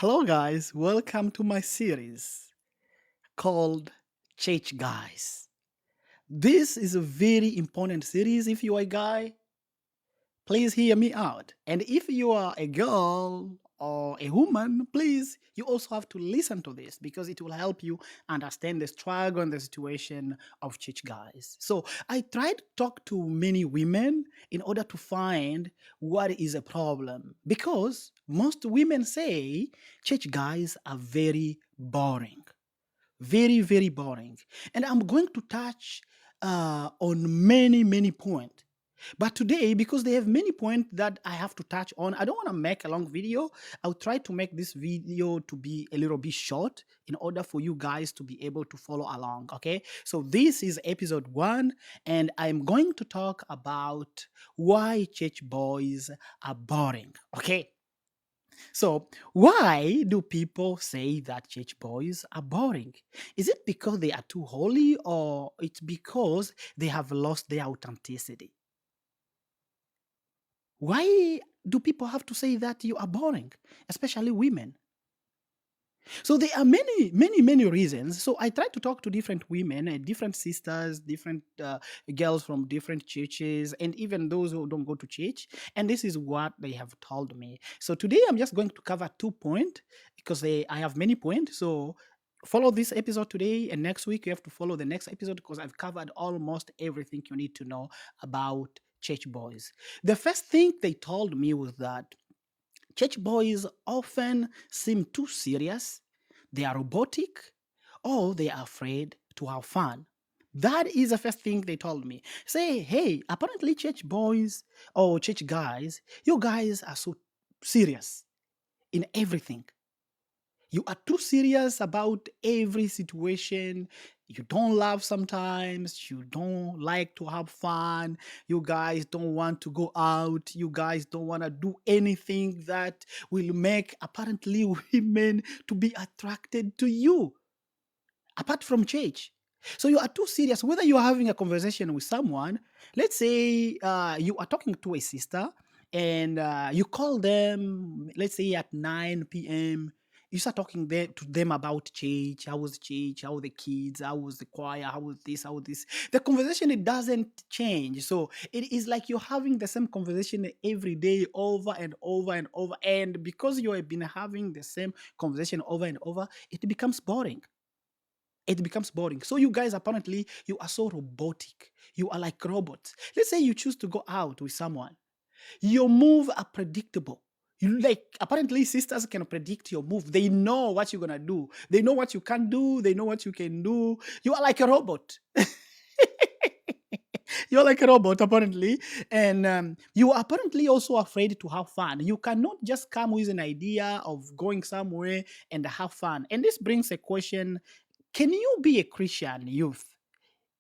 Hello, guys. Welcome to my series called Church Guys. This is a very important series. If you are a guy, please hear me out. And if you are a girl or a woman, please, you also have to listen to this because it will help you understand the struggle and the situation of church guys. So I tried to talk to many women in order to find what is a problem because most women say church guys are very boring. Very, very boring. And I'm going to touch on many points. But today, because they have many points that I have to touch on, I don't want to make a long video. I'll try to make this video to be a little bit short in order for you guys to be able to follow along. Okay. So this is episode 1, and I'm going to talk about why church boys are boring. Okay. So, why do people say that church boys are boring? Is it because they are too holy, or it's because they have lost their authenticity? Why do people have to say that you are boring, especially women? So there are many reasons. So I try to talk to different women, different sisters, different girls from different churches, and even those who don't go to church. And this is what they have told me. So today I'm just going to cover 2 points because I have many points. So follow this episode today, and next week you have to follow the next episode because I've covered almost everything you need to know about church boys. The first thing they told me was that church boys often seem too serious, they are robotic, or they are afraid to have fun. That is the first thing they told me. Say, hey, apparently church boys or church guys, you guys are so serious in everything. You are too serious about every situation. You don't laugh sometimes. You don't like to have fun. You guys don't want to go out. You guys don't want to do anything that will make apparently women to be attracted to you apart from church. So you are too serious. Whether you are having a conversation with someone, let's say you are talking to a sister and you call them, let's say at 9 p.m. You start talking to them about church. How was church? How were the kids? How was the choir? How was this? How was this? The conversation, it doesn't change. So it is like you're having the same conversation every day over and over and over. And because you have been having the same conversation over and over, it becomes boring. It becomes boring. So you guys, apparently you are so robotic. You are like robots. Let's say you choose to go out with someone. Your move are predictable. You like apparently sisters can predict your move. They know what you're gonna do. They know what you can do. They know what you can do. You are like a robot. You're like a robot apparently, and you are apparently also afraid to have fun. You cannot just come with an idea of going somewhere and have fun. And this brings a question: can you be a Christian youth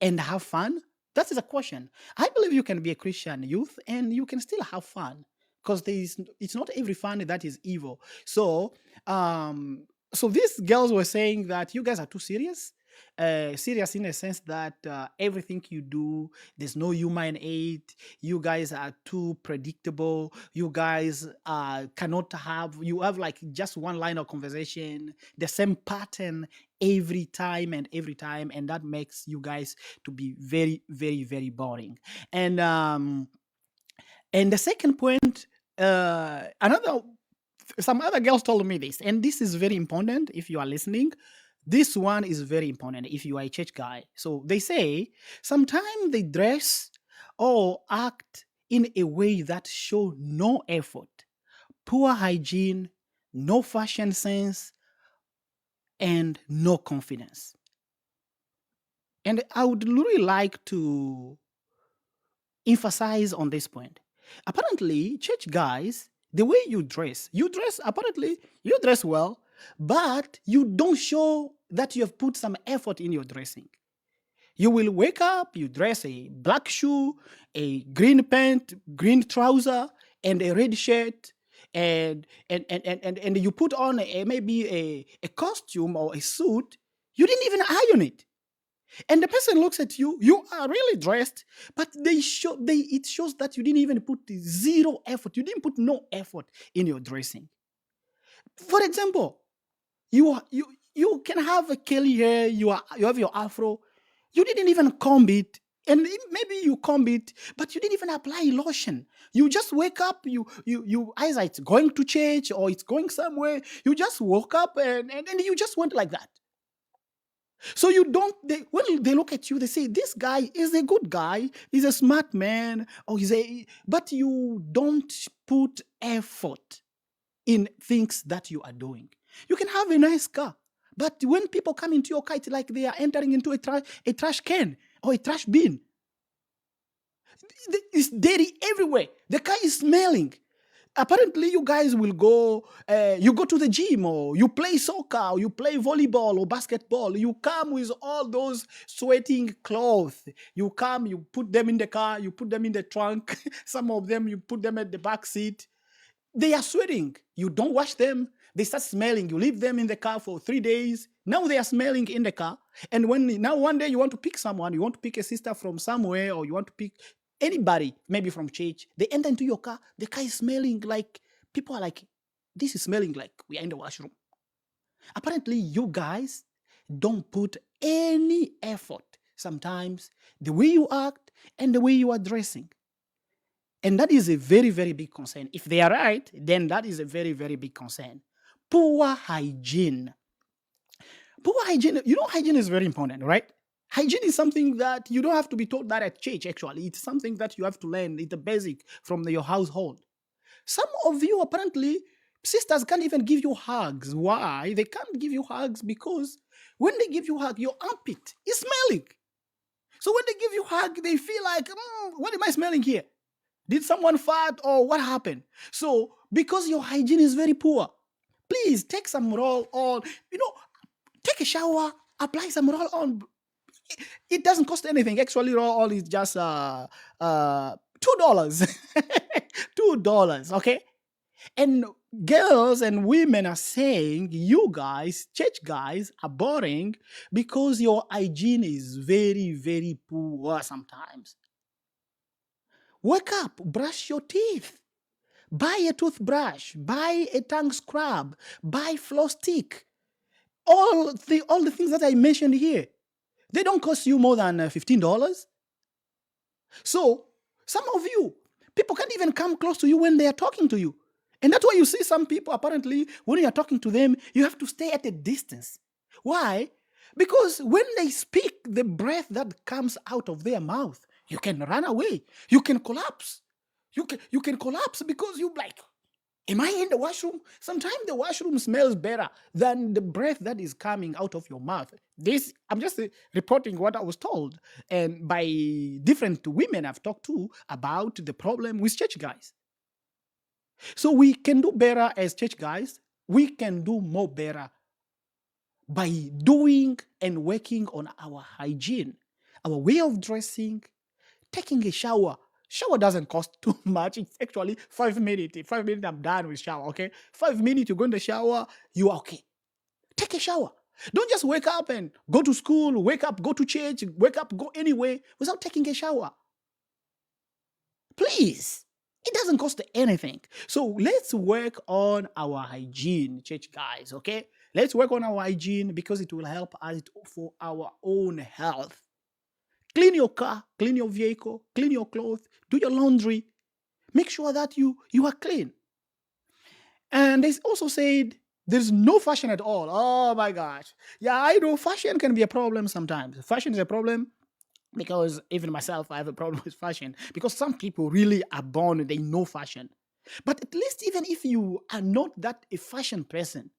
and have fun? That is a question. I believe you can be a Christian youth and you can still have fun because it's not every fun that is evil. So, so these girls were saying that you guys are too serious. Serious in a sense that everything you do, there's no human aid. You guys are too predictable. You guys cannot have, you have like just one line of conversation, the same pattern every time, and that makes you guys to be very boring. And um and the second point, another some other girls told me this, and this is very important. If you are listening, this one is very important if you are a church guy. So they say sometimes they dress or act in a way that show no effort, poor hygiene, no fashion sense, and no confidence. And I would really like to emphasize on this point. Apparently, church guys, the way you dress, apparently, you dress well, but you don't show that you have put some effort in your dressing. You will wake up, you dress a black shoe, a green pant, green trouser, and a red shirt, and you put on maybe a costume or a suit. You didn't even iron it, and the person looks at you, you are really dressed, but it shows that you didn't even put zero effort. You didn't put no effort in your dressing. For example, you can have a curly hair, you have your afro, you didn't even comb it, and maybe you comb it, but you didn't even apply lotion. You just wake up, you either it's going to church or it's going somewhere. You just woke up and you just went like that. So you don't they when they look at you, they say this guy is a good guy, he's a smart man, or but you don't put effort in things that you are doing. You can have a nice car, but when people come into your car, it's like they are entering into a trash can or a trash bin. It's dirty everywhere. The car is smelling. Apparently, you guys will go, you go to the gym or you play soccer or you play volleyball or basketball. You come with all those sweating clothes. You come, you put them in the car, you put them in the trunk. Some of them, you put them at the back seat. They are sweating. You don't wash them. They start smelling. You leave them in the car for 3 days. Now they are smelling in the car. And now one day you want to pick someone, you want to pick a sister from somewhere, or you want to pick anybody, maybe from church. They enter into your car. The car is smelling like, people are like, this is smelling like we are in the washroom. Apparently, you guys don't put any effort sometimes, the way you act and the way you are dressing. And that is a very, very big concern. If they are right, then that is a very, very big concern. Poor hygiene. Poor hygiene, hygiene is very important, right? Hygiene is something that you don't have to be taught that at church, actually. It's something that you have to learn. It's a basic from your household. Some of you, apparently, sisters can't even give you hugs. Why? They can't give you hugs because when they give you a hug, your armpit is smelling. So when they give you a hug, they feel like, what am I smelling here? Did someone fart or what happened? So because your hygiene is very poor, please take some roll on, take a shower, apply some roll on. It doesn't cost anything. Actually, roll on is just $2. $2, okay? And girls and women are saying, you guys, church guys, are boring because your hygiene is very, very poor sometimes. Wake up, brush your teeth, buy a toothbrush, buy a tongue scrub, buy floss stick. All the things that I mentioned here, they don't cost you more than $15. So some of you, people can't even come close to you when they are talking to you. And that's why you see some people, apparently, when you are talking to them, you have to stay at a distance. Why? Because when they speak, the breath that comes out of their mouth, you can run away. You can collapse. You can collapse because you're like, am I in the washroom? Sometimes the washroom smells better than the breath that is coming out of your mouth. I'm just reporting what I was told, and by different women I've talked to about the problem with church guys. So we can do better as church guys. We can do more better by doing and working on our hygiene, our way of dressing, taking a shower. Shower doesn't cost too much. It's actually 5 minutes. In 5 minutes, I'm done with shower, okay? 5 minutes, you go in the shower, you are okay. Take a shower. Don't just wake up and go to school, wake up, go to church, wake up, go anywhere without taking a shower. Please. It doesn't cost anything. So let's work on our hygiene, church guys, okay? Let's work on our hygiene because it will help us for our own health. Clean your car, clean your vehicle, clean your clothes, do your laundry. Make sure that you are clean. And they also said there's no fashion at all. Oh my gosh. Yeah, I know fashion can be a problem sometimes. Fashion is a problem because even myself, I have a problem with fashion because some people really are born, they know fashion. But at least even if you are not that a fashion person,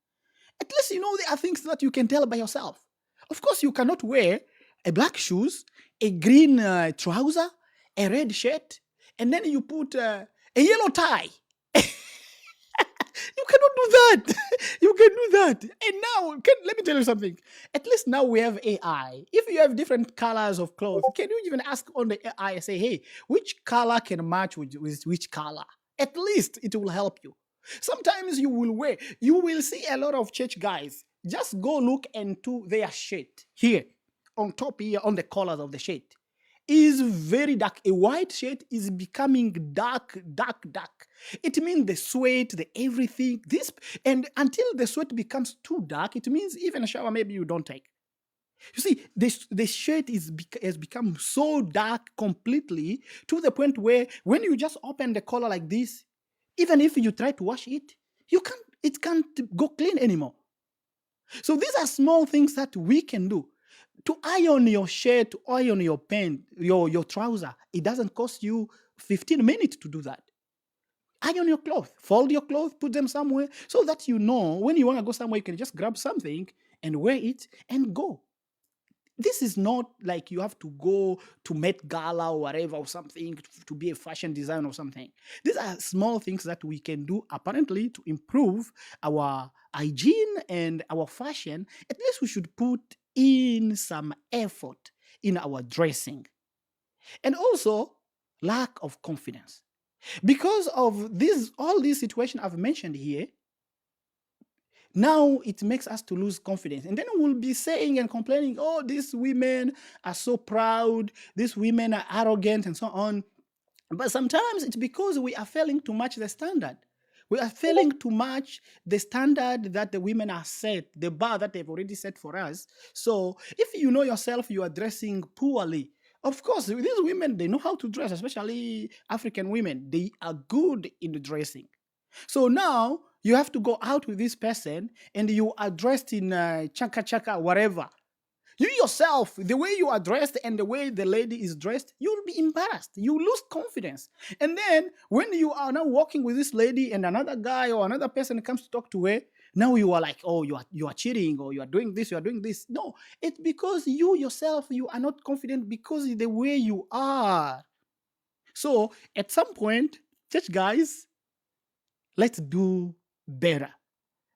at least there are things that you can tell by yourself. Of course, you cannot wear a black shoes, a green trouser, a red shirt, and then you put a yellow tie. You cannot do that. You can do that. And now, let me tell you something. At least now we have AI. If you have different colors of clothes, can you even ask on the AI and say, hey, which color can match with which color? At least it will help you. Sometimes you will see a lot of church guys. Just go look into their shirt here, on top here, on the collars of the shirt. is very dark. A white shirt is becoming dark, dark, dark. It means the sweat, the everything. This and until the sweat becomes too dark, it means even a shower maybe you don't take. You see, the shirt has become so dark completely to the point where when you just open the collar like this, even if you try to wash it, it can't go clean anymore. So these are small things that we can do. To iron your shirt, to iron your pant, your trouser, it doesn't cost you 15 minutes to do that. Iron your clothes, fold your clothes, put them somewhere so that you know when you want to go somewhere, you can just grab something and wear it and go. This is not like you have to go to Met Gala or whatever or something to be a fashion designer or something. These are small things that we can do apparently to improve our hygiene and our fashion. At least we should put in some effort in our dressing. And also lack of confidence. Because of this, all these situations I've mentioned here, now it makes us to lose confidence, and then we'll be saying and complaining, oh, these women are so proud, these women are arrogant and so on. But sometimes it's because we are failing to match the standard. We are failing to match the standard that the women are set, the bar that they've already set for us. So if you know yourself, you are dressing poorly. Of course, these women, they know how to dress, especially African women. They are good in the dressing. So now you have to go out with this person and you are dressed in chaka chaka, whatever. You yourself, the way you are dressed and the way the lady is dressed, you'll be embarrassed. You lose confidence. And then when you are now walking with this lady and another guy or another person comes to talk to her, now you are like, oh, you are cheating or you are doing this, you are doing this. No, it's because you yourself, you are not confident because of the way you are. So at some point, church guys, let's do better.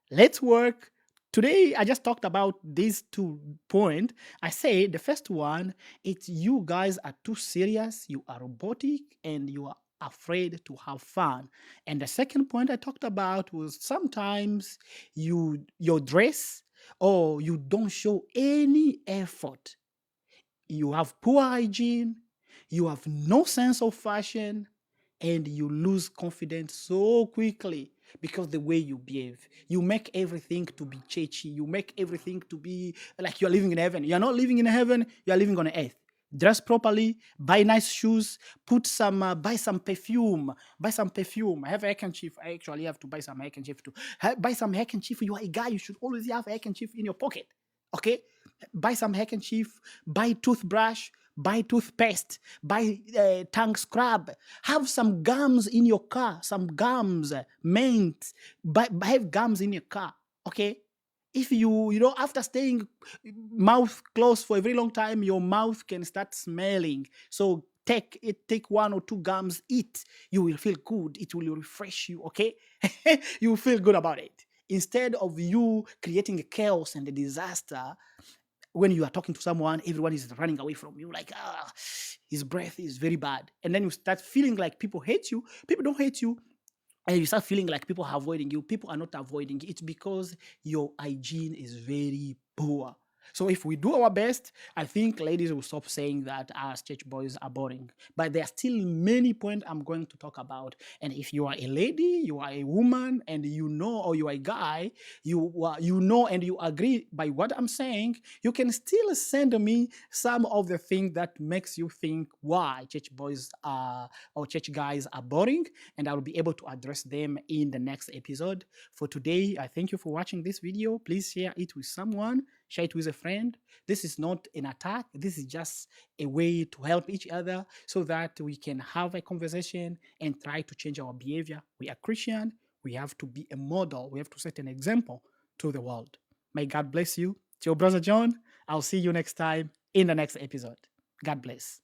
Let's work. Today, I just talked about these 2 points. I say the first one, it's you guys are too serious, you are robotic, and you are afraid to have fun. And the second point I talked about was sometimes your dress or you don't show any effort. You have poor hygiene, you have no sense of fashion, and you lose confidence so quickly because the way you behave. You make everything to be churchy. You make everything to be like you're living in heaven. You're not living in heaven, you're living on earth. Dress properly, buy nice shoes, buy some perfume, buy some perfume. I have a handkerchief. I actually have to buy some handkerchief too. Buy some handkerchief. You are a guy, you should always have a handkerchief in your pocket. Okay? Buy some handkerchief, buy toothbrush, buy toothpaste, buy tongue scrub, have some gums in your car, some gums, mint, have gums in your car, okay? If after staying mouth closed for a very long time, your mouth can start smelling. So take 1 or 2 gums, eat. You will feel good. It will refresh you, okay? You will feel good about it. Instead of you creating a chaos and a disaster, when you are talking to someone, everyone is running away from you, like, his breath is very bad. And then you start feeling like people hate you. People don't hate you. And you start feeling like people are avoiding you. People are not avoiding you. It's because your hygiene is very poor. So if we do our best, I think ladies will stop saying that us church boys are boring. But there are still many points I'm going to talk about. And if you are a lady, you are a woman, and you know, or you are a guy, you know and you agree by what I'm saying, you can still send me some of the things that makes you think why church boys are or church guys are boring, and I will be able to address them in the next episode. For today, I thank you for watching this video. Please share it with someone, share it with a friend. This is not an attack. This is just a way to help each other so that we can have a conversation and try to change our behavior. We are Christian. We have to be a model. We have to set an example to the world. May God bless you. It's your brother John. I'll see you next time in the next episode. God bless.